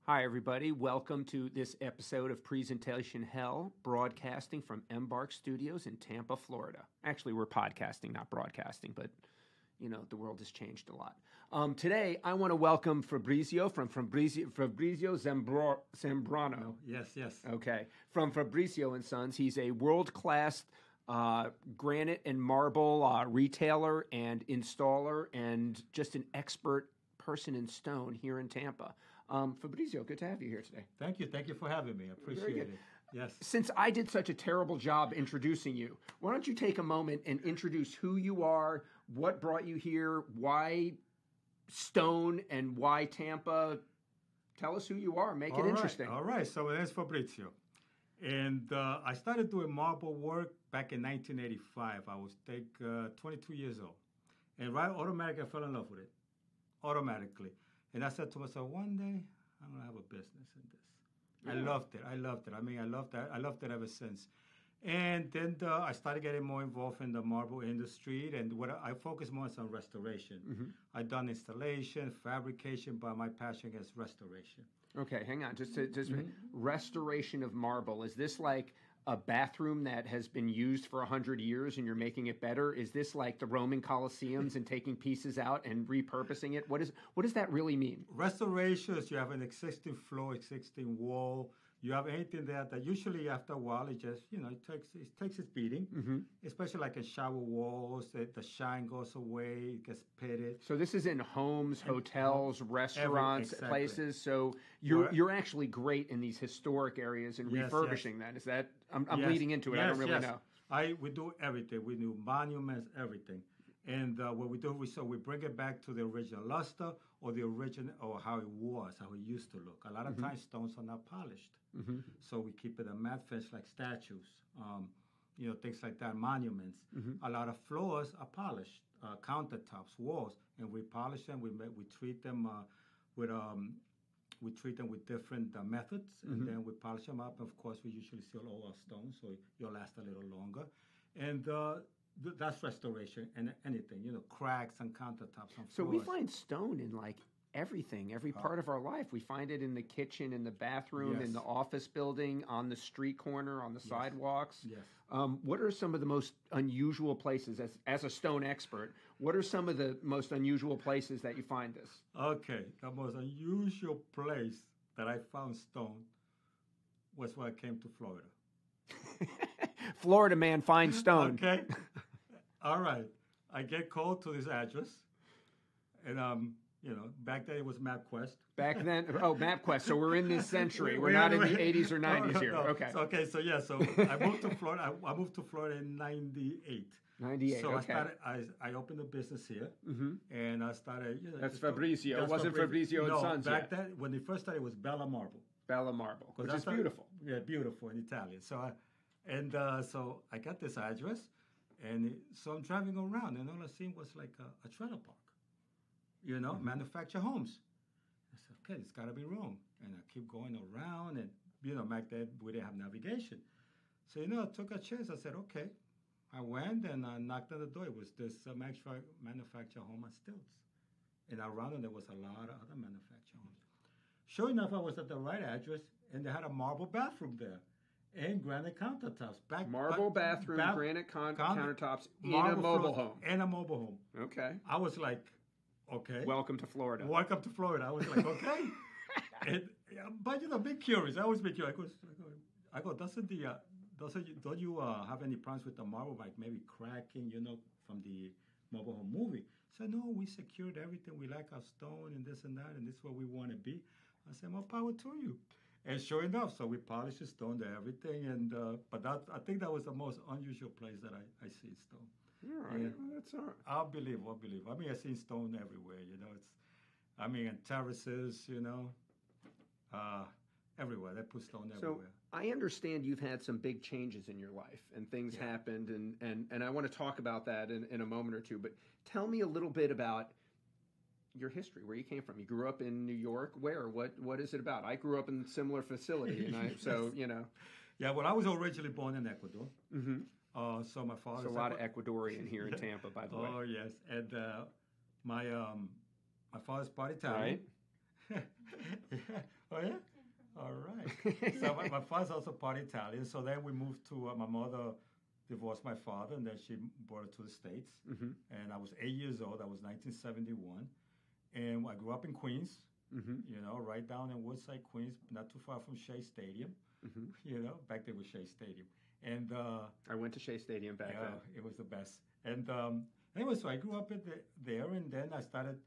Hi, everybody. Welcome to this episode of Presentation Hell, broadcasting from Embark Studios in Tampa, Florida. Actually, we're podcasting, not broadcasting, but, you know, the world has changed a lot. Today, I want to welcome Fabrizio from Fabrizio Zambrano. Yes. Okay. From Fabrizio and Sons. He's a world-class granite and marble retailer and installer and just an expert person in stone here in Tampa. Fabrizio, good to have you here today. Thank you for having me. I appreciate it. Yes. Since I did such a terrible job introducing you, why don't you take a moment and introduce who you are, what brought you here, why stone, and why Tampa? Tell us who you are. Make it interesting. All right. So that's Fabrizio. And I started doing marble work back in 1985. I was 22 years old. And automatically I fell in love with it. Automatically. And I said to myself, one day I'm going to have a business in this. Yeah. I loved it. I mean, I loved it ever since. And then I started getting more involved in the marble industry. And what I focus more on restoration. Mm-hmm. I've done installation, fabrication, but my passion is restoration. Okay, hang on. Just restoration of marble. Is this like a bathroom that has been used for 100 years and you're making it better? Is this like the Roman Colosseums and taking pieces out and repurposing it? What does that really mean? Restoration is you have an existing floor, existing wall. You have anything there that usually after a while it just, it takes its beating. Mm-hmm. Especially like in shower walls, the shine goes away, it gets pitted. So this is in homes, hotels, restaurants, places. So you're actually great in these historic areas and refurbishing that. Is that I'm leading into it? I don't really know. We do everything. We do monuments, everything. And what we do, we bring it back to the original luster or the original or how it was, how it used to look. A lot of times stones are not polished. Mm-hmm. So we keep it a matte finish like statues, things like that, monuments. Mm-hmm. A lot of floors are polished, countertops, walls, and we polish them. We treat them with different methods, and then we polish them up. Of course, we usually seal all our stones, so you'll last a little longer. And that's restoration and anything, cracks and countertops on floors. So we find stone in like everything, every part of our life. We find it in the kitchen, in the bathroom, in the office building, on the street corner, on the sidewalks. Yes. What are some of the most unusual places, as a stone expert, what are some of the most unusual places that you find this? Okay, the most unusual place that I found stone was when I came to Florida. Florida man finds stone. Okay. All right. I get called to this address, and back then it was MapQuest. Back then, MapQuest. So we're in this century. We're not in the 80s or 90s here. No. Okay. So I moved to Florida. I moved to Florida in 98. 98. So okay. I opened a business here, and I started. That's Fabrizio. It wasn't Fabrizio and Sons back yet. then when they first started, it was Bella Marble. Bella Marble, which is beautiful. Yeah, beautiful in Italian. So I got this address, and so I'm driving around, and all I seen was like a trailer park, manufactured homes. I said, okay, it's got to be wrong. And I keep going around, and, back then we didn't have navigation. So, I took a chance. I said, okay. I went, and I knocked on the door. It was this manufactured home on stilts. And around it, there was a lot of other manufactured homes. Sure enough, I was at the right address, and they had a marble bathroom there. And granite countertops. Marble bathroom, granite countertops in a mobile home. In a mobile home. Okay. I was like, okay. Welcome to Florida. Welcome to Florida. I was like, okay. But, be curious. I always be curious. I go, don't you have any problems with the marble, like maybe cracking, from the mobile home movie? So, no, we secured everything. We like our stone and this and that, and this is where we want to be. I said, more power to you. And sure enough, so we polished the stone to everything, and but I think that was the most unusual place that I see stone. All right, that's all right. I'll believe. I mean, I've seen stone everywhere. In terraces, everywhere. They put stone everywhere. So I understand you've had some big changes in your life, and things happened, and I want to talk about that in a moment or two. But tell me a little bit about your history, where you came from. You grew up in New York. Where? What is it about? I grew up in a similar facility, and Yeah, well, I was originally born in Ecuador. Mm-hmm. So my father. There's a lot of Ecuadorian here in Tampa, by the way. Oh yes, and my father's part Italian. Right. Oh yeah. All right. So my father's also part Italian. So then we moved to my mother divorced my father, and then she brought her to the States. Mm-hmm. And I was 8 years old. That was 1971, and I grew up in Queens. Mm-hmm. Right down in Woodside, Queens, not too far from Shea Stadium. Mm-hmm. Back there was Shea Stadium, and I went to Shea Stadium back then. it was the best. And anyway, so I grew up there, and then I started.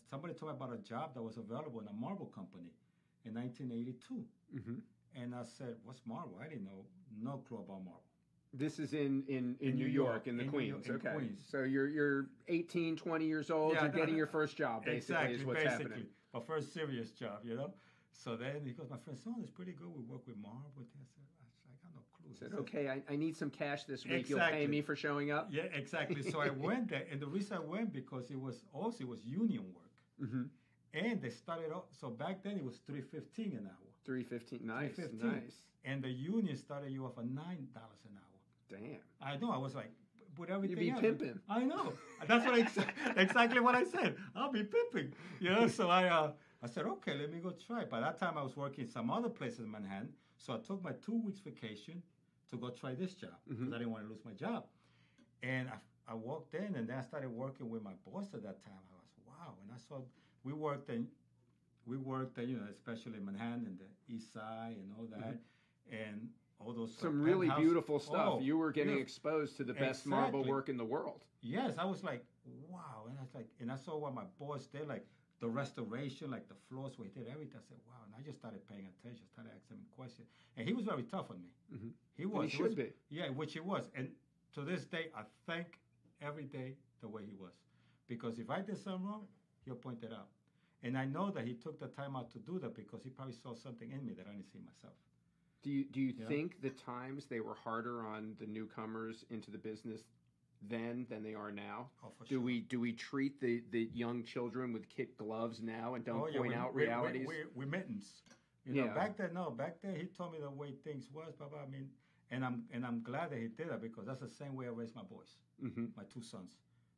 Somebody told me about a job that was available in a marble company in 1982. Mm-hmm. And I said, "What's marble?" I didn't know, no clue about marble. This is in New York, in the Queens. In okay. Queens. So you're 18, 20 years old. You're getting your first job, basically, exactly, is what's happening. My first serious job, So then he goes, my friend, son, it's pretty good. We work with marble. I said, I got no clue. Said, okay, I need some cash this week. Exactly. You'll pay me for showing up? Yeah, exactly. So I went there. And the reason I went, because it was union work. Mm-hmm. And they started off, so back then it was $3.15 an hour. $3.15, nice, $3.15. nice. And the union started you off at $9 an hour. Damn. I know. I was like, with everything You'd be else, pimping. I know. That's exactly what I said. I'll be pimping. So I said, okay, let me go try. By that time, I was working some other places in Manhattan. So I took my 2 weeks vacation to go try this job because I didn't want to lose my job. And I walked in, and then I started working with my boss at that time. I was, wow. And I saw we worked, especially in Manhattan and the East Side and all that. And all those some really beautiful stuff. You were getting beautiful. Exposed to the best marble work in the world. Yes, I was like, wow. And I saw what my boss did, like the restoration, like the floors where he did everything. I said, wow. And I just started paying attention, started asking him questions. And he was very tough on me. Mm-hmm. He was. And he should be. Yeah, which he was. And to this day, I thank every day the way he was. Because if I did something wrong, he'll point it out. And I know that he took the time out to do that because he probably saw something in me that I didn't see myself. Do you think the times they were harder on the newcomers into the business then than they are now? Oh, for sure. Do we treat the young children with kid gloves now and don't point out realities? We mittens. Back then, he told me the way things was, Papa. I mean, and I'm glad that he did that because that's the same way I raised my boys, my 2 sons,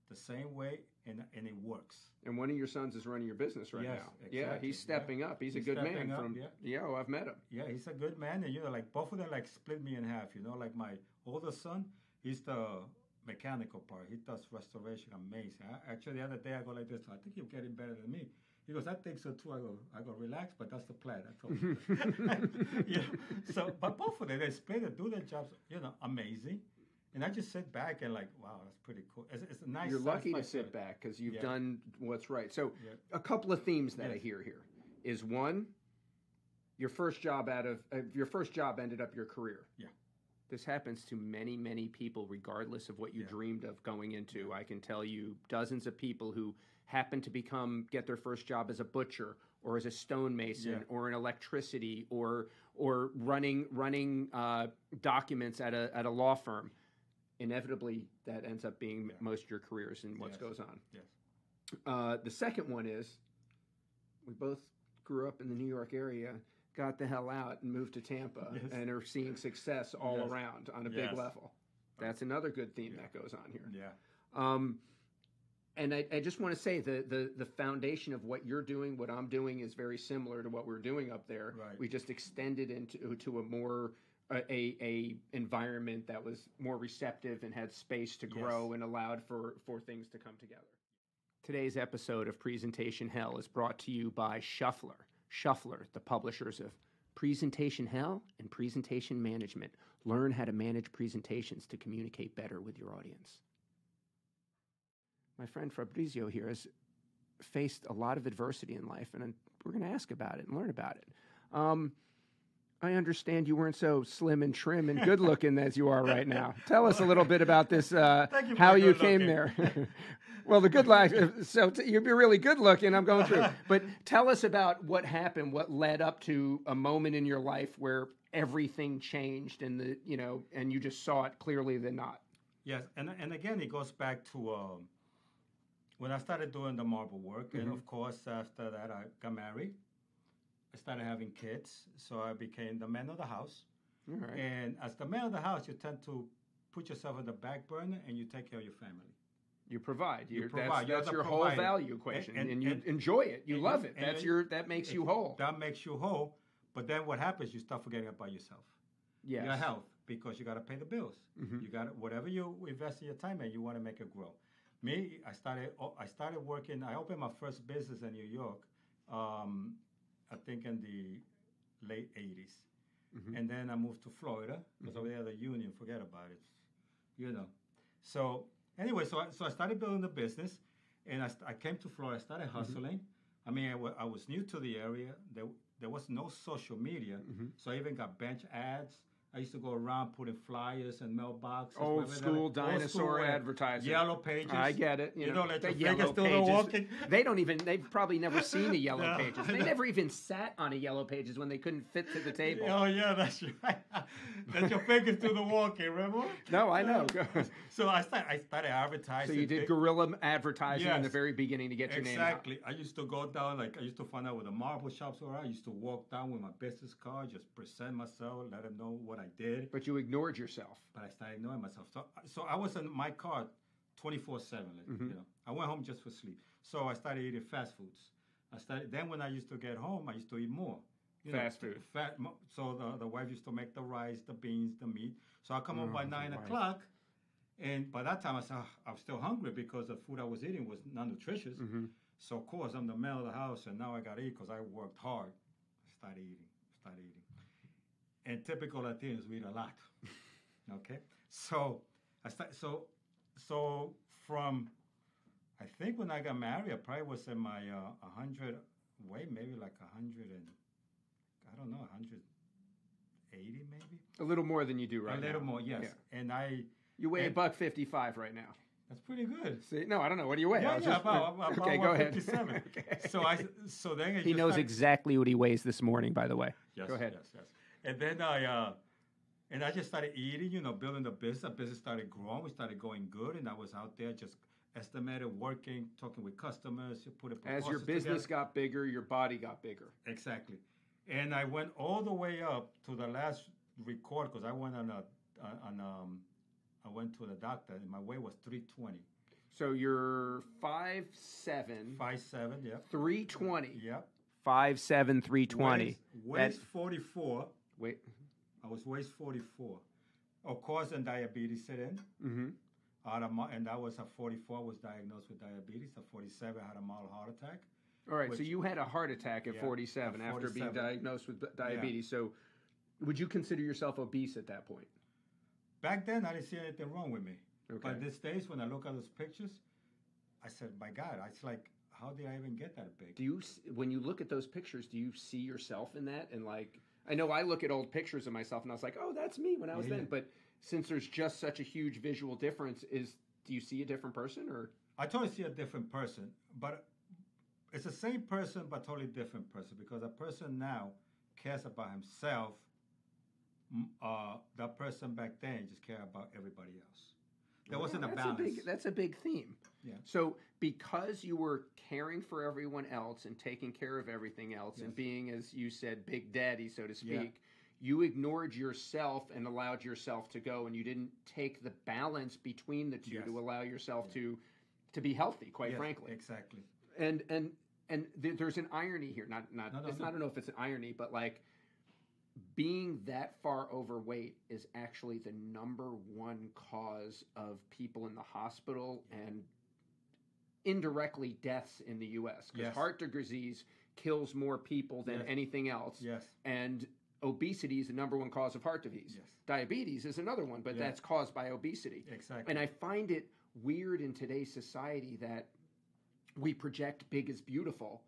the same way, and it works. And one of your sons is running your business right now. Exactly. Yeah, he's stepping up. He's a good man. I've met him. Yeah, he's a good man, and like both of them like split me in half. Like my older son, he's the mechanical part. He does restoration, amazing. Actually, the other day I go like this. I think you're getting better than me. He goes, I think so too. I go relax, but that's the plan. I told him. So, but both of them, they split and do their jobs, amazing. And I just sit back and like, wow, that's pretty cool. It's a nice. You're lucky to sit back because you've done what's right. So a couple of themes that I hear here is one, your first job ended up your career. Yeah. This happens to many, many people, regardless of what you dreamed of going into. I can tell you dozens of people who happen to get their first job as a butcher or as a stonemason or in electricity or running documents at a law firm. Inevitably, that ends up being most of your careers and what goes on. Yes. The second one is we both grew up in the New York area, got the hell out and moved to Tampa and are seeing success all around on a big level. That's another good theme that goes on here. Yeah. And I just want to say the foundation of what you're doing, what I'm doing is very similar to what we're doing up there. Right. We just extended into a more a environment that was more receptive and had space to grow and allowed for things to come together. Today's episode of Presentation Hell is brought to you by Shuffler. Shuffler, the publishers of Presentation Hell and Presentation Management. Learn how to manage presentations to communicate better with your audience. My friend Fabrizio here has faced a lot of adversity in life, and we're going to ask about it and learn about it. I understand you weren't so slim and trim and good looking as you are right now. Tell us a little bit about this, how you came there. Well, the good life, you'd be really good looking, I'm going through. But tell us about what happened, what led up to a moment in your life where everything changed and and you just saw it clearly than not. Yes, and again, it goes back to when I started doing the marble work, and of course, after that, I got married. I started having kids, so I became the man of the house. All right. And as the man of the house, you tend to put yourself on the back burner and you take care of your family. You provide. You provide. That's your whole value equation, and you enjoy it. You love it. That makes you whole. That makes you whole. But then what happens? You start forgetting about yourself. Yes. Your health, because you got to pay the bills. Mm-hmm. You got whatever you invest in your time in, you want to make it grow. Me, I started working. I opened my first business in New York. I think in the late '80s, mm-hmm. and then I moved to Florida because over there the union. Forget about it. So anyway, so I started building the business, and I came to Florida. I started hustling. Mm-hmm. I mean, I was new to the area. There was no social media, so I even got bench ads. I used to go around putting flyers and mailboxes. Old school dinosaur advertising. Yellow pages. I get it. You know, let the your fingers do the walking. They've probably never seen a yellow pages. They never even sat on a yellow pages when they couldn't fit to the table. Oh, yeah, that's right. Let your fingers do the walking, remember? No, I know. So I started advertising. So you did guerrilla advertising in the very beginning to get your name out. Exactly. I used to go down, I used to find out where the marble shops were. I used to walk down with my business card, just present myself, let them know what I did. But you ignored yourself. But I started ignoring myself. So I was in my car 24/7. I went home just for sleep. So I started eating fast foods. Then when I used to get home, I used to eat more. Fast food. So the wife used to make the rice, the beans, the meat. So I come home by 9 o'clock, and by that time I was still hungry because the food I was eating was not nutritious. Mm-hmm. So of course I'm the man of the house, and now I got to eat because I worked hard. I started eating. And typical Latinos, we eat a lot. Okay, so so from, I think when I got married, I probably was in my 100 weight, maybe like 100 and I don't know, 180 maybe. A little more than you do right now. A little more, yes. Yeah. And you weigh $155 right now. That's pretty good. See, no, I don't know. What do you weigh? About okay, go ahead. 57. Okay. So then he knows exactly what he weighs this morning, by the way. Yes, go ahead. Yes. And then I just started eating, building the business. The business started growing. We started going good. And I was out there just estimated, working, talking with customers. As your business got bigger, your body got bigger. Exactly. And I went all the way up to the last record because I went I went to the doctor and my weight was 320. So you're 5'7". 5'7", yeah. 320. Yep. 5'7", 320. Waist 44. Wait. I was waist 44. Of course, and diabetes set in. Mm-hmm. And that was at 44. I was diagnosed with diabetes. At 47, I had a mild heart attack. All right, so you had a heart attack at 47 after being diagnosed with diabetes. Yeah. So would you consider yourself obese at that point? Back then, I didn't see anything wrong with me. Okay. But these days, when I look at those pictures, I said, my God, it's like, how did I even get that big? When you look at those pictures, do you see yourself in that? And I know I look at old pictures of myself and I was like, oh, that's me when I was then. But since there's just such a huge visual difference, do you see a different person or? I totally see a different person, but it's the same person, but totally different person because a person now cares about himself. That person back then just cared about everybody else. There wasn't a balance. That's a big theme. Yeah. So because you were caring for everyone else and taking care of everything else and being, as you said, Big Daddy, so to speak, you ignored yourself and allowed yourself to go, and you didn't take the balance between the two to allow yourself to be healthy, quite frankly. Exactly. And there's an irony here. I don't know if it's an irony, but being that far overweight is actually the number one cause of people in the hospital and indirectly deaths in the U.S. Because heart disease kills more people than anything else. Yes. And obesity is the number one cause of heart disease. Yes. Diabetes is another one, but that's caused by obesity. Exactly. And I find it weird in today's society that we project big is beautiful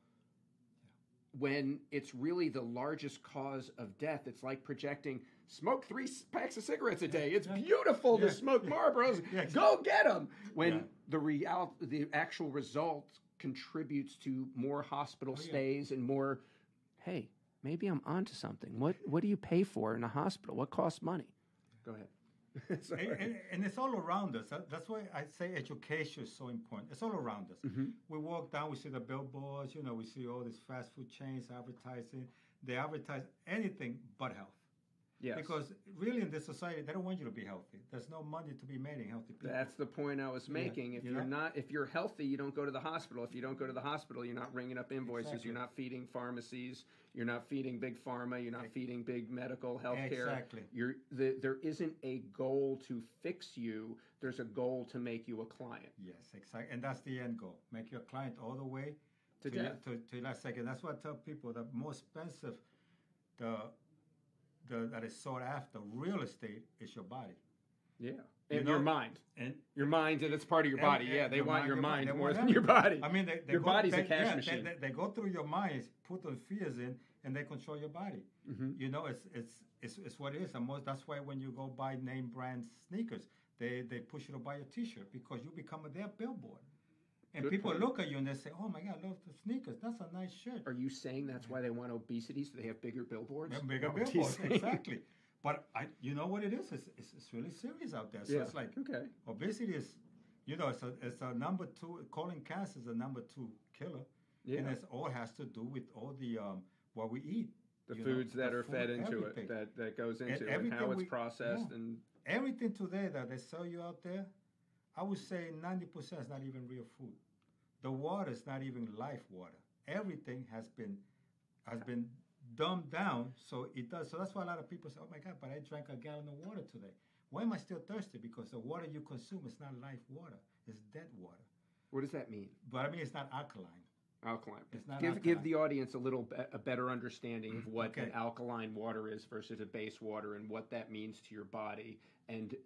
when it's really the largest cause of death. It's like projecting smoke 3 packs of cigarettes a day. It's beautiful to smoke Marlboros. Go get them. When the actual result contributes to more hospital stays and more, hey, maybe I'm onto something. What do you pay for in a hospital? What costs money? Go ahead. and it's all around us. That's why I say education is so important. It's all around us. Mm-hmm. We walk down, we see the billboards, we see all these fast food chains advertising. They advertise anything but health. Yes. Because really in this society, they don't want you to be healthy. There's no money to be made in healthy people. That's the point I was making. Yeah. If you're healthy, you don't go to the hospital. If you don't go to the hospital, you're not ringing up invoices. Exactly. You're not feeding pharmacies. You're not feeding big pharma. You're not feeding big medical health care. Exactly. There isn't a goal to fix you. There's a goal to make you a client. Yes, exactly. And that's the end goal. Make you a client all the way to death. To last second. That's what I tell people. The most expensive that is sought after real estate is your body. Yeah. And your mind. And your mind, and it's part of your body. Yeah, they want your mind more than everything. your body. I mean, your body's a cash machine. They go through your mind, put those fears in, and they control your body. Mm-hmm. You know, it's what it is. And that's why when you go buy name brand sneakers, they push you to buy a T-shirt because you become their billboard. And Good people point. look at you and they say, "Oh my God, I love the sneakers. That's a nice shirt." Are you saying that's why they want obesity, so they have bigger billboards? Yeah, bigger billboards, exactly. But you know what it is? It's really serious out there. So it's like obesity is, it's a number 2. Colon cancer is the number 2 killer, and it all has to do with all the what we eat, the foods that are fed into everything. it, that goes into it, and how it's processed, and everything today that they sell you out there. I would say 90% is not even real food. The water is not even life water. Everything has been dumbed down, so it does. So that's why a lot of people say, "Oh my God, but I drank a gallon of water today. Why am I still thirsty?" Because the water you consume is not life water; it's dead water. What does that mean? But I mean, it's not alkaline. Alkaline. It's not give the audience a better understanding of what Okay. an alkaline water is versus a base water, and what that means to your body, and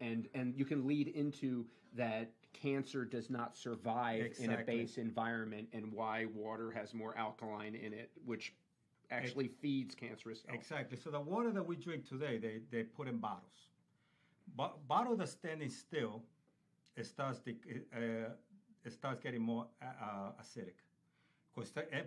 you can lead into that cancer does not survive in a base environment, and why water has more alkaline in it, which actually feeds cancerous cells. Exactly. So the water that we drink today, they put in bottles. But bottle that's standing still, it starts getting more acidic.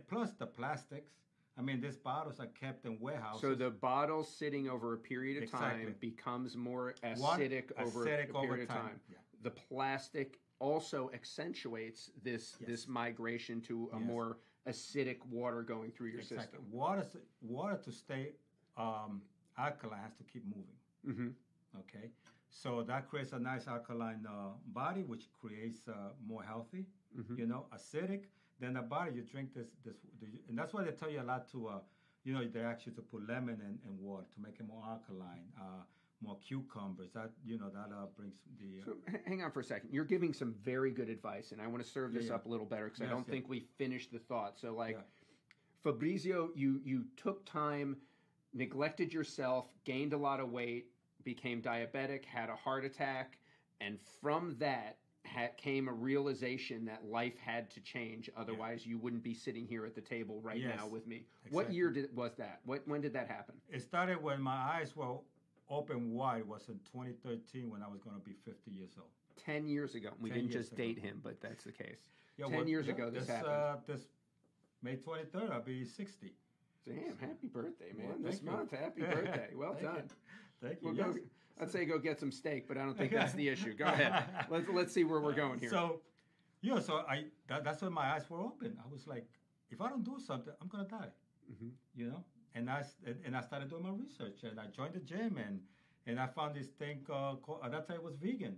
Plus the plastics. I mean, these bottles are kept in warehouses. So the bottle sitting over a period of time becomes more acidic over a period of time. Yeah. The plastic also accentuates this migration to a more acidic water going through your system. Water to stay alkaline has to keep moving. Mm-hmm. Okay, so that creates a nice alkaline body, which creates more healthy. Mm-hmm. Acidic. Then the body, you drink this, and that's why they tell you a lot to, they ask you to put lemon in water to make it more alkaline. More cucumbers. That brings the. So hang on for a second. You're giving some very good advice, and I want to serve this up a little better because I don't think we finished the thought. So, Fabrizio, you took time, neglected yourself, gained a lot of weight, became diabetic, had a heart attack, and from that came a realization that life had to change. Otherwise, you wouldn't be sitting here at the table now with me. Exactly. What year was that? When did that happen? It started when my eyes were open wide. Was in 2013 when I was going to be 50 years old. 10 years ago. We didn't just date him, but that's the case. 10 years ago this happened. This May 23rd, I'll be 60. Damn, happy birthday, man. Well, this month, happy birthday. Well done. Thank you. We'll I'd say go get some steak, but I don't think that's the issue. Go ahead. Let's see where we're going here. So that's when my eyes were open. I was like, if I don't do something, I'm going to die. Mm-hmm. And I started doing my research, and I joined the gym, and I found this thing called, at that time it was vegan,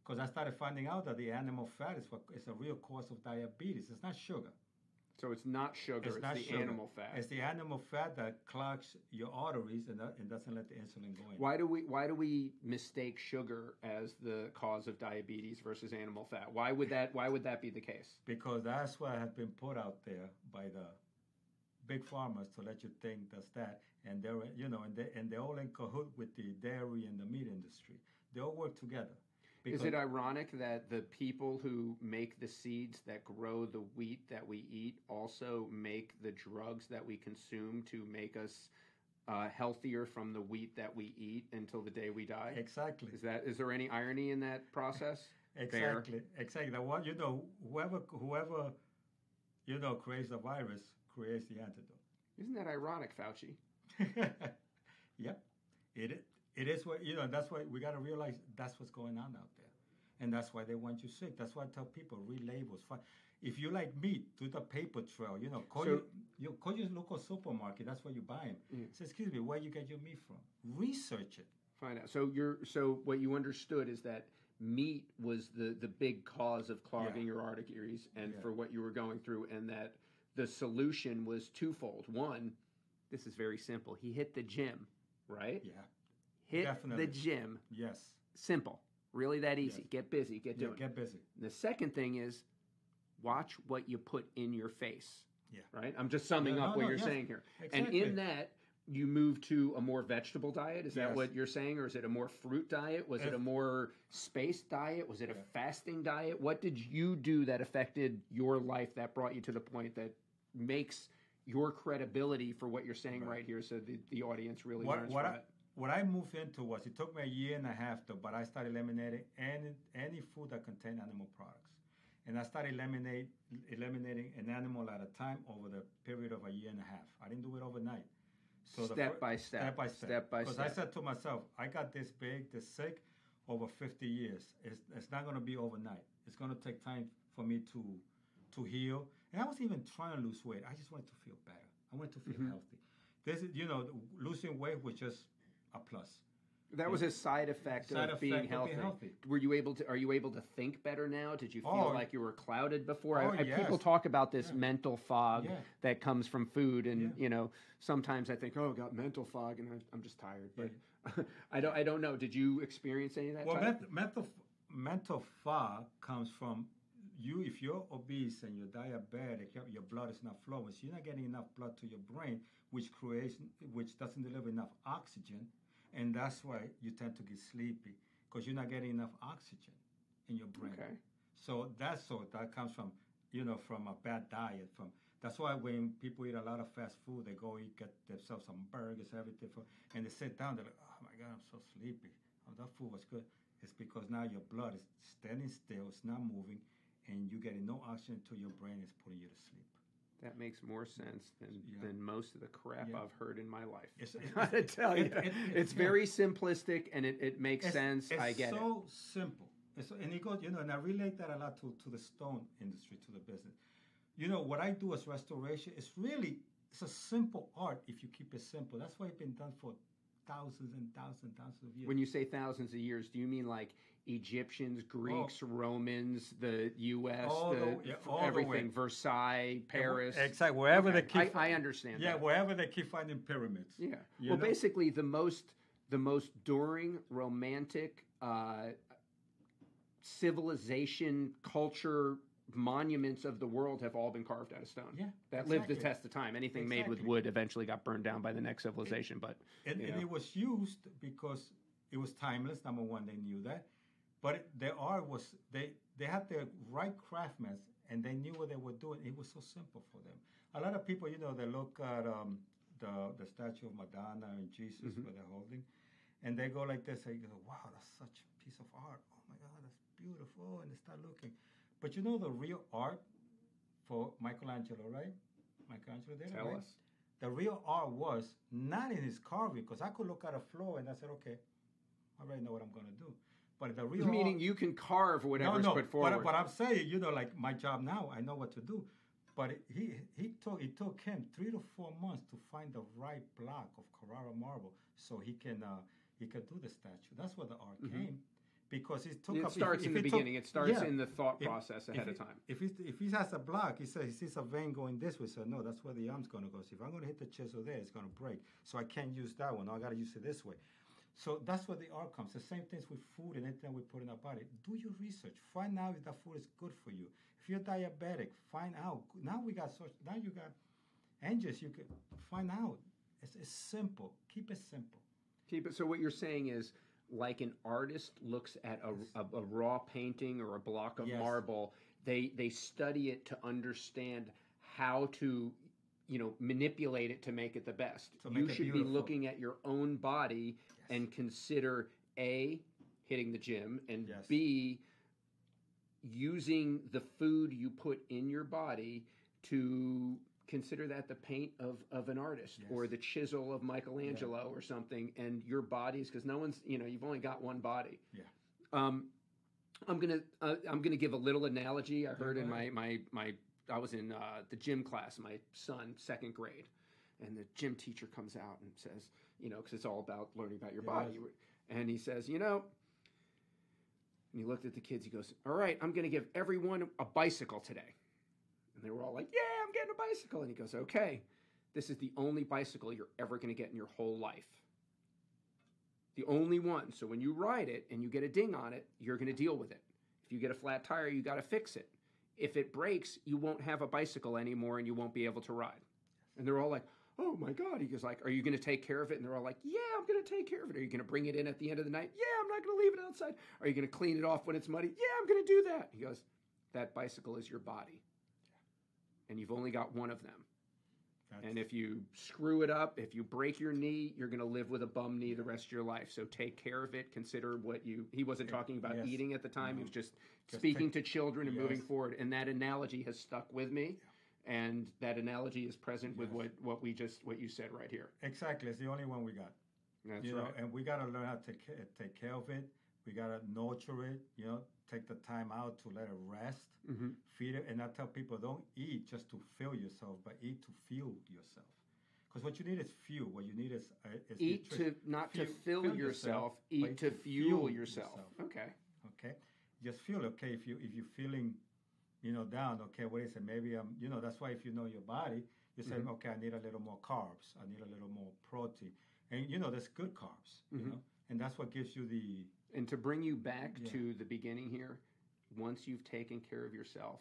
because I started finding out that the animal fat is a real cause of diabetes. It's not sugar. So it's not sugar, it's the sugar. Animal fat. It's the animal fat that clogs your arteries and doesn't let the insulin go in. Why do we mistake sugar as the cause of diabetes versus animal fat? Why would that be the case? Because that's what has been put out there by the big farmers to let you think that's that, and they're all in cahoot with the dairy and the meat industry. They all work together. Is it ironic that the people who make the seeds that grow the wheat that we eat also make the drugs that we consume to make us healthier from the wheat that we eat until the day we die? Exactly. Is there any irony in that process? Exactly. Exactly. Whoever creates the virus creates the antidote. Isn't that ironic, Fauci? Yep. It is what, that's why we got to realize that's what's going on out there. And that's why they want you sick. That's why I tell people, read labels. If you like meat, do the paper trail. Call your local supermarket. That's where you buy them. Say, excuse me, where you get your meat from? Research it. Find out. So what you understood is that meat was the big cause of clogging your arteries, and for what you were going through, and that the solution was twofold. One, this is very simple. He hit the gym, right? Yeah. Hit Definitely. the gym. Yes. Simple. Really that easy. Yes. Get busy. Get doing. Get busy. And the second thing is watch what you put in your face. Yeah. Right? I'm just summing up what you're saying here. Exactly. And in that, you move to a more vegetable diet? Is that Yes. what you're saying? Or is it a more fruit diet? Was it a more spaced diet? Was it a fasting diet? What did you do that affected your life that brought you to the point that makes your credibility for what you're saying right here so the audience really learns from it? What I moved into was, it took me a year and a half though, but I started eliminating any food that contained animal products. And I started eliminating an animal at a time over the period of a year and a half. I didn't do it overnight. So Step by step. Because I said to myself, I got this big, this sick, over 50 years. It's not going to be overnight. It's going to take time for me to heal. And I was even trying to lose weight. I just wanted to feel better. I wanted to feel healthy. This is, losing weight was just a plus. That was a side effect of being healthy. Are you able to think better now? Did you feel like you were clouded before? Yes. People talk about this mental fog that comes from food, and sometimes I think, oh, I got mental fog, and I'm just tired. But I don't know. Did you experience any of that? Well, mental fog comes from you. If you're obese and you're diabetic, your blood is not flowing, so you're not getting enough blood to your brain, which doesn't deliver enough oxygen. And that's why you tend to get sleepy, because you're not getting enough oxygen in your brain. Okay. So that comes from, from a bad diet. That's why when people eat a lot of fast food, they go get themselves some burgers, everything, and they sit down. They're like, oh my God, I'm so sleepy. Oh, that food was good. It's because now your blood is standing still, it's not moving, and you're getting no oxygen to your brain. It's putting you to sleep. That makes more sense than most of the crap I've heard in my life. I gotta tell you, it's very simplistic, and it makes sense. I get it. It's so simple. And it goes, and I relate that a lot to the stone industry, to the business. What I do as restoration is it's a simple art if you keep it simple. That's why it's been done for thousands and thousands of years. When you say thousands of years, do you mean like Egyptians, Greeks, Romans, the U.S., everything, Versailles, Paris? Exactly. Wherever they keep. I understand. Yeah, wherever they keep finding pyramids. Yeah. Well, basically, the most enduring, romantic, civilization, culture monuments of the world have all been carved out of stone. Yeah, that lived the test of time. Anything made with wood eventually got burned down by the next civilization. And it was used because it was timeless. Number one, they knew that. But their art was, they had the right craftsmen, and they knew what they were doing. It was so simple for them. A lot of people, they look at the statue of Madonna and Jesus where they're holding, and they go like this, and you go, wow, that's such a piece of art. Oh my God, that's beautiful. And they start looking. But the real art for Michelangelo, right? Michelangelo did it, right? Tell us. The real art was not in his carving, because I could look at a floor and I said, okay, I already know what I'm going to do. But the real meaning you can carve whatever's put forward. But I'm saying, like my job now, I know what to do. But it took him 3 to 4 months to find the right block of Carrara marble so he can do the statue. That's where the art came. Because it starts in the beginning. It starts in the thought process ahead of time. If he has a block, he sees a vein going this way. So no, that's where the arm's going to go. So if I'm going to hit the chisel there, it's going to break. So I can't use that one. I got to use it this way. So that's where the art comes. The same things with food and anything we put in our body. Do your research. Find out if that food is good for you. If you're diabetic, find out. Now you got engines. You can find out. It's simple. Keep it simple. So what you're saying is, like an artist looks at a raw painting or a block of marble, they study it to understand how to manipulate it to make it the best. You should be looking at your own body and consider A, hitting the gym, and B, using the food you put in your body to consider that the paint of an artist or the chisel of Michelangelo or something, and your bodies, because no one's, you've only got one body. Yeah. I'm gonna give a little analogy. I heard in my I was in the gym class, my son, second grade, and the gym teacher comes out and says, because it's all about learning about your body, and he says, and he looked at the kids. He goes, "All right, I'm gonna give everyone a bicycle today," and they were all like, "Yeah, I'm getting a bicycle," and he goes, "Okay, this is the only bicycle you're ever gonna get in your whole life." The only one. So when you ride it and you get a ding on it, you're going to deal with it. If you get a flat tire, you got to fix it. If it breaks, you won't have a bicycle anymore and you won't be able to ride. And they're all like, "Oh my God." He goes like, "Are you going to take care of it?" And they're all like, "Yeah, I'm going to take care of it." "Are you going to bring it in at the end of the night?" "Yeah, I'm not going to leave it outside." "Are you going to clean it off when it's muddy?" "Yeah, I'm going to do that." He goes, "That bicycle is your body. And you've only got one of them. And if you screw it up, if you break your knee, you're going to live with a bum knee the rest of your life. So take care of it. Consider what he wasn't talking about eating at the time. He was just speaking to children and moving forward. And that analogy has stuck with me. And that analogy is present with what you said right here. Exactly. It's the only one we got. That's right. And we got to learn how to take care of it. We got to nurture it, take the time out to let it rest, feed it. And I tell people, don't eat just to fill yourself, but eat to fuel yourself. Because what you need is fuel. What you need is eat to not to fill yourself, eat to fuel yourself. Okay. Just feel okay. If you're feeling, down. Okay, what is it? Maybe that's why if you know your body, you say, okay, I need a little more carbs. I need a little more protein. And there's good carbs. And that's what gives you the. And to bring you back to the beginning here, once you've taken care of yourself,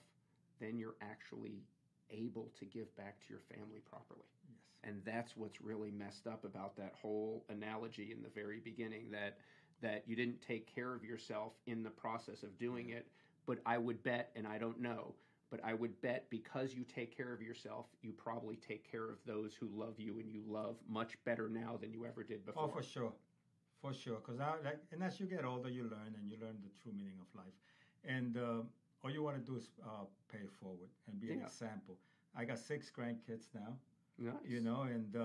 then you're actually able to give back to your family properly. Yes. And that's what's really messed up about that whole analogy in the very beginning, that you didn't take care of yourself in the process of doing it. But I would bet, and I don't know, but I would bet because you take care of yourself, you probably take care of those who love you and you love much better now than you ever did before. Oh, for sure. For sure, because and as you get older, you learn the true meaning of life, and all you want to do is pay it forward and be an example. I got 6 grandkids now, nice. And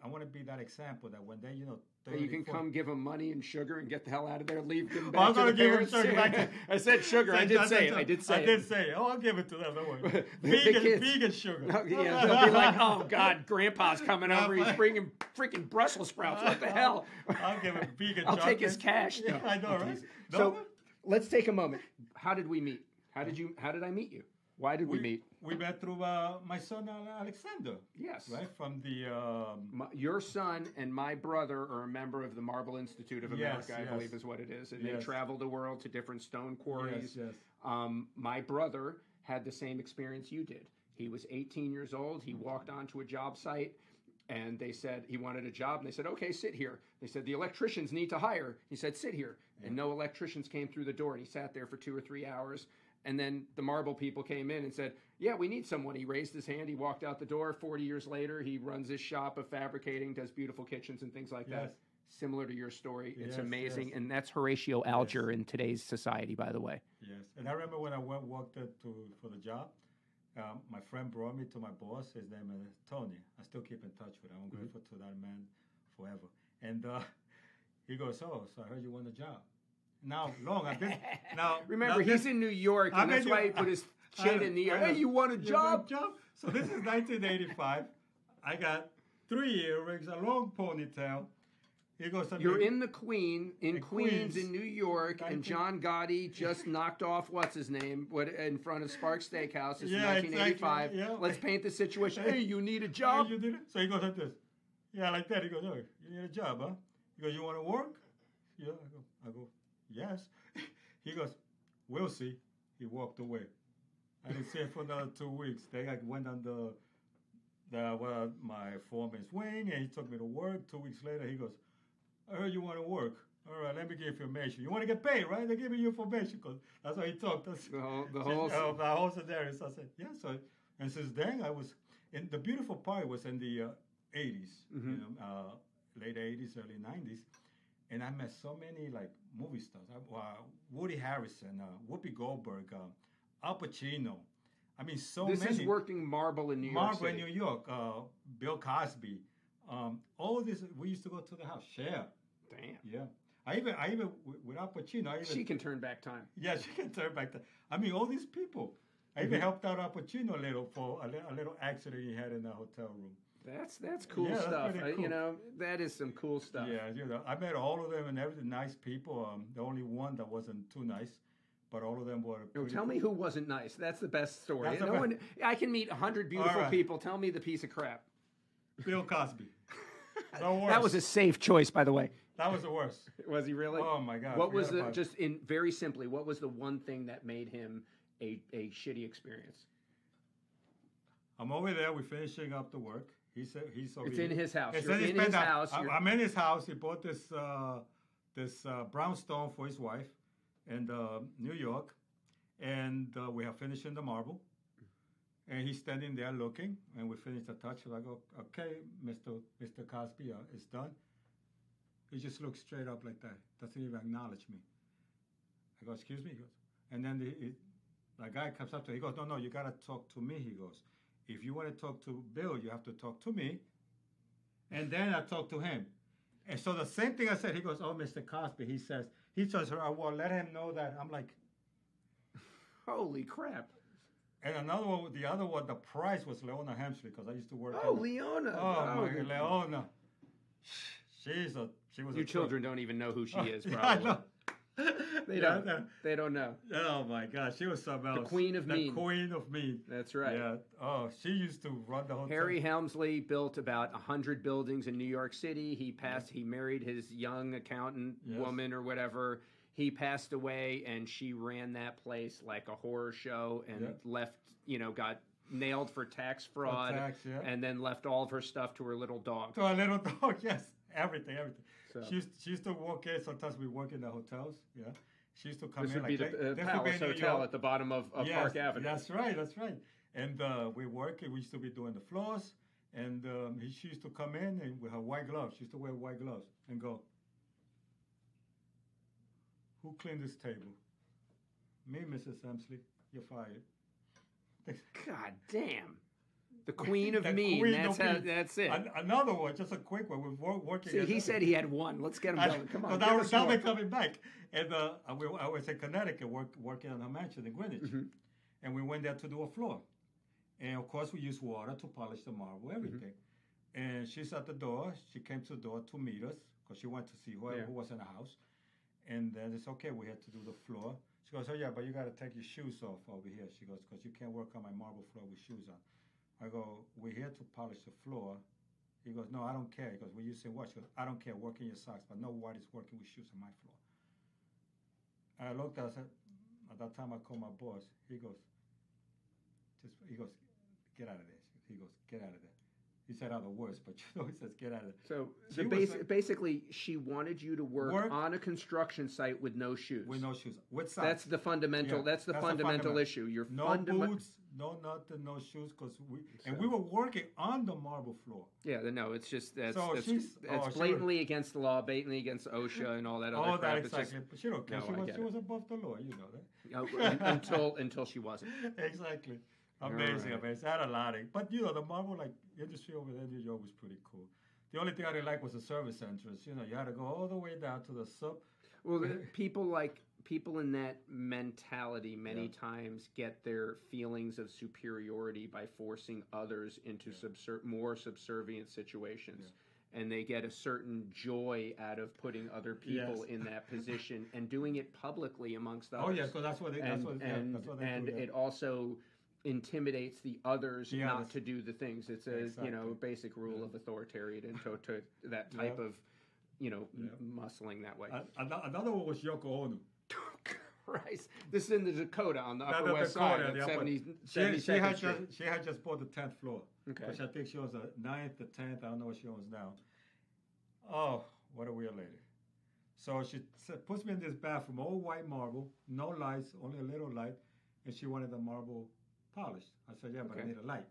I want to be that example that when they, 30, you can 40, come give them money and sugar and get the hell out of there, leave them Well, I'm back to the give parents. them sugar back. I said sugar. I did say it. Oh, I'll give it to them. Don't worry. The vegan sugar. Yeah, they'll be like, "Oh God, Grandpa's coming over. He's bringing freaking Brussels sprouts. What the hell?" I'll give him vegan. I'll take his cash. Yeah, I know, right? So let's take a moment. How did we meet? How did I meet you? Why did we meet? We met through my son Alexander. Yes. Right from the. Your son and my brother are a member of the Marble Institute of America, I believe is what it is, and they travel the world to different stone quarries. Yes. My brother had the same experience you did. He was 18 years old. He walked onto a job site. And they said he wanted a job, and they said, "Okay, sit here." They said, "The electricians need to hire." He said, "Sit here." And no electricians came through the door, and he sat there for 2 or 3 hours. And then the marble people came in and said, "Yeah, we need someone." He raised his hand. He walked out the door. 40 years later, he runs his shop of fabricating, does beautiful kitchens and things like that. Similar to your story. It's amazing. And that's Horatio Alger in today's society, by the way. Yes. And I remember when I walked for the job, my friend brought me to my boss. His name is Tony. I still keep in touch with him. I'm grateful to that man forever. And he goes, "Oh, so I heard you won a job." Now, Remember, he's in New York, and that's why he put his chin in the air. "Hey, you want a job?" So this is 1985. I got 3 earrings, a long ponytail. He goes, "You're in the Queens in New York, and John Gotti just knocked off what's his name in front of Sparks Steakhouse. This is 1985. Exactly. Yeah. Let's paint the situation. Hey, you need a job?" You did it? So he goes like this. Yeah, like that. He goes, "Oh, you need a job, huh?" He goes, "You want to work?" Yeah. I go, "Yes." He goes, "We'll see." He walked away. I didn't see him for another 2 weeks. Then I went on my foreman's wing, and he took me to work. 2 weeks later, he goes, "I heard you want to work. All right, let me give you information. You want to get paid, right? They're giving you information," because that's how he talked. The whole scenario. So I said, "Yeah." So, and since then, I was, and the beautiful part was in the 80s, late 80s, early 90s. And I met so many like movie stars. Woody Harrelson, Whoopi Goldberg, Al Pacino. I mean, This is working Marble in New York City. Marble in New York. Bill Cosby. All this. We used to go to the house. Cher. Damn. Yeah. I even with Al Pacino, she can turn back time. Yeah, she can turn back time. I mean, all these people. I even helped out Al Pacino a little for a little accident he had in the hotel room. That's cool stuff. Cool. You know, that is some cool stuff. Yeah, you know, I met all of them and everything. Nice people. The only one that wasn't too nice, but all of them were. Tell me who wasn't nice. That's the best story. That's one. I can meet 100 beautiful people. Tell me the piece of crap. Bill Cosby. The worst. That was a safe choice, by the way. That was the worst. Was he really? Oh my God! What was just in very simply? What was the one thing that made him a shitty experience? I'm over there. We're finishing up the work. He's over. It's in his house. It's in his house. I'm in his house. He bought this brownstone for his wife in New York, and we are finishing the marble. And he's standing there looking, and we finish the touch. And I go, "Okay, Mr. Cosby, it's done." He just looks straight up like that. Doesn't even acknowledge me. I go, "Excuse me?" He goes, and then the guy comes up to him. He goes, "No, you got to talk to me." He goes, "If you want to talk to Bill, you have to talk to me, and then I talk to him." And so the same thing I said. He goes, "Oh, Mr. Cosby," he says, "Well, let him know that." I'm like, holy crap. And the other one, the price was Leona Hemsley because I used to work. Leona. Leona. She was. Your children don't even know who she is, probably. They don't know. Oh my God, she was something else. The Queen of Mean. The Queen of Mean. That's right. Yeah. Oh, she used to run the hotel. Harry Helmsley built about 100 buildings in New York City. He married his young accountant woman or whatever. He passed away, and she ran that place like a horror show, and left. Got nailed for tax fraud, and then left all of her stuff to her little dog. To her little dog, yes, everything. So. She used to walk in. Sometimes we work in the hotels. Yeah, she used to come this in. Would be the Palace Hotel at the bottom of Park Avenue. That's right. And we work. We used to be doing the floors, and she used to come in and with her white gloves. She used to wear white gloves and go, "Who cleaned this table?" "Me, Mrs. Hemsley. You're fired." God damn. The Queen of Mean. That's it. Another one, just a quick one. We're working. See, he said he had one. Let's get him going. Come on. Now we're coming back. And I was in Connecticut working on her mansion in Greenwich. Mm-hmm. And we went there to do a floor. And of course, we used water to polish the marble, everything. Mm-hmm. And she's at the door. She came to the door to meet us because she wanted to see who was in the house. And then it's okay. We had to do the floor. She goes, "Oh, yeah, but you got to take your shoes off over here." She goes, "Because you can't work on my marble floor with shoes on." I go, "We're here to polish the floor." He goes, "No, I don't care." He goes, "We're using what?" She goes, "I don't care. Work in your socks, but no white is working with shoes on my floor." And I looked at her. At that time, I called my boss. He goes, "Get out of there." He goes, "Get out of there." He said other words, but he says, "Get out of there." So basically, she wanted you to work on a construction site with no shoes. With no shoes. With socks. That's the fundamental. That's the fundamental issue. No boots, no nothing, no shoes, because we were working on the marble floor. Yeah, no, it's just that's blatantly against the law, blatantly against OSHA and all that other crap. That exactly. But she don't care. She was above the law, you know that. Until she wasn't. Exactly. Amazing. I had a lot of, but the marble industry over there in New York was pretty cool. The only thing I didn't like was the service entrance. You had to go all the way down to the sub. Well, people in that mentality many times get their feelings of superiority by forcing others into more subservient situations. Yeah. And they get a certain joy out of putting other people in that position and doing it publicly amongst others. Oh yeah, so that's what they do. It also intimidates the others not to do the things. It's a basic rule of authoritarian to that type of muscling that way. Another one was Yoko Ono. Christ, this is in the Dakota on the Upper West Side. She had just bought the 10th floor. Okay, which I think she owns the 9th, the 10th. I don't know what she owns now. Oh, what a weird lady. So she puts me in this bathroom, all white marble, no lights, only a little light, and she wanted the marble polished. I said, "Yeah, but I need a light."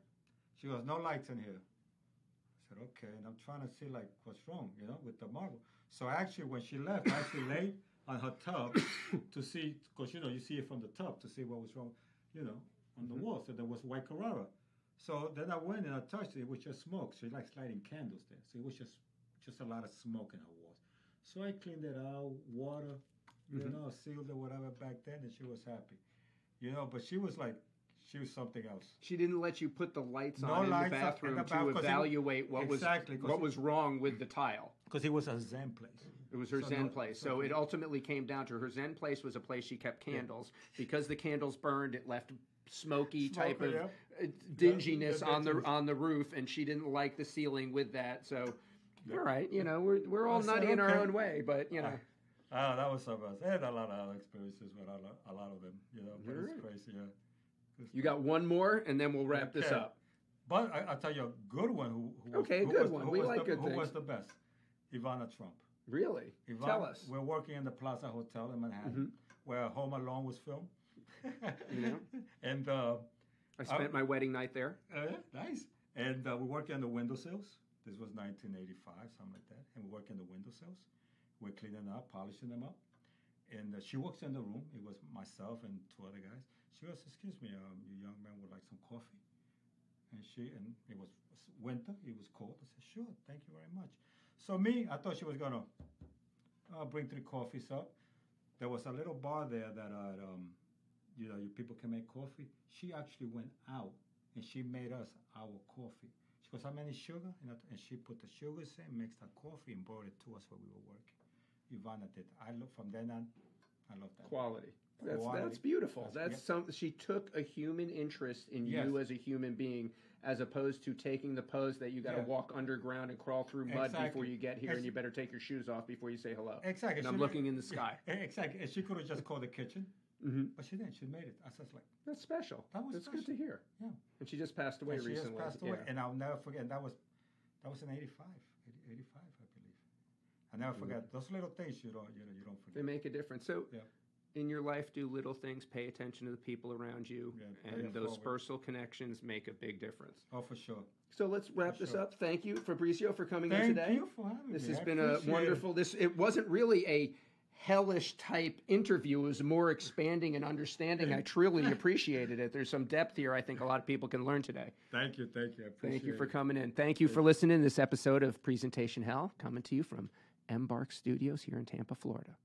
She goes, "No lights in here." I said, "Okay," and I'm trying to see what's wrong, with the marble. So actually, when she left, I actually laid on her tub to see, because you see it from the tub to see what was wrong, on the wall. So there was white Carrara. So then I went and I touched it. It was just smoke. She likes lighting candles there. So it was just a lot of smoke in her walls. So I cleaned it out, water, sealed it, whatever back then, and she was happy. But she was something else. She didn't let you put the lights No on in lights the bathroom in the to evaluate what was wrong with the tile. Because it was a Zen place. It was her Zen place. So it ultimately came down to her Zen place was a place she kept candles. Yeah. Because the candles burned, it left smoky type of dinginess on the roof, and she didn't like the ceiling with that. So, all right, we're all nutty in our own way, but that was some of us. I had a lot of other experiences with a lot of them, but it's crazy, You got one more, and then we'll wrap this up. But I'll tell you a good one. Who was the best? Ivana Trump. Really? Tell us. We're working in the Plaza Hotel in Manhattan, where Home Alone was filmed. And I spent my wedding night there. Nice. And we're working on the windowsills. This was 1985, something like that. And we're working the windowsills. We're cleaning them up, polishing them up. And she walks in the room. It was myself and two other guys. She goes, "Excuse me, you young man would like some coffee?" And it was winter. It was cold. I said, "Sure, thank you very much." So I thought she was gonna bring 3 coffees up. There was a little bar there that you people can make coffee. She actually went out and she made us our coffee. She goes, "How many sugar?" And she put the sugars in, mixed the coffee, and brought it to us where we were working. Ivana did. From then on, I love that. Quality. That's beautiful. That's something. She took a human interest in you as a human being, as opposed to taking the pose that you got to walk underground and crawl through mud before you get here, and you better take your shoes off before you say hello. Exactly. And I'm looking in the sky. Exactly. And she could have just called the kitchen, but she didn't. She made it. I was like, that's special. That's good to hear. Yeah. And she just passed away recently. She just passed away, and I'll never forget. And that was in 85, I believe. I never forget those little things. You don't forget. They make a difference. So. Yeah. In your life, do little things, pay attention to the people around you, and those personal connections make a big difference. Oh, for sure. So let's wrap this up. Thank you, Fabrizio, for coming in today. Thank you for having me. This has been a wonderful. It wasn't really a hellish type interview. It was more expanding and understanding. I truly appreciated it. There's some depth here. I think a lot of people can learn today. Thank you. I appreciate Thank you for coming in. Thank you for listening to this episode of Presentation Hell, coming to you from Embark Studios here in Tampa, Florida.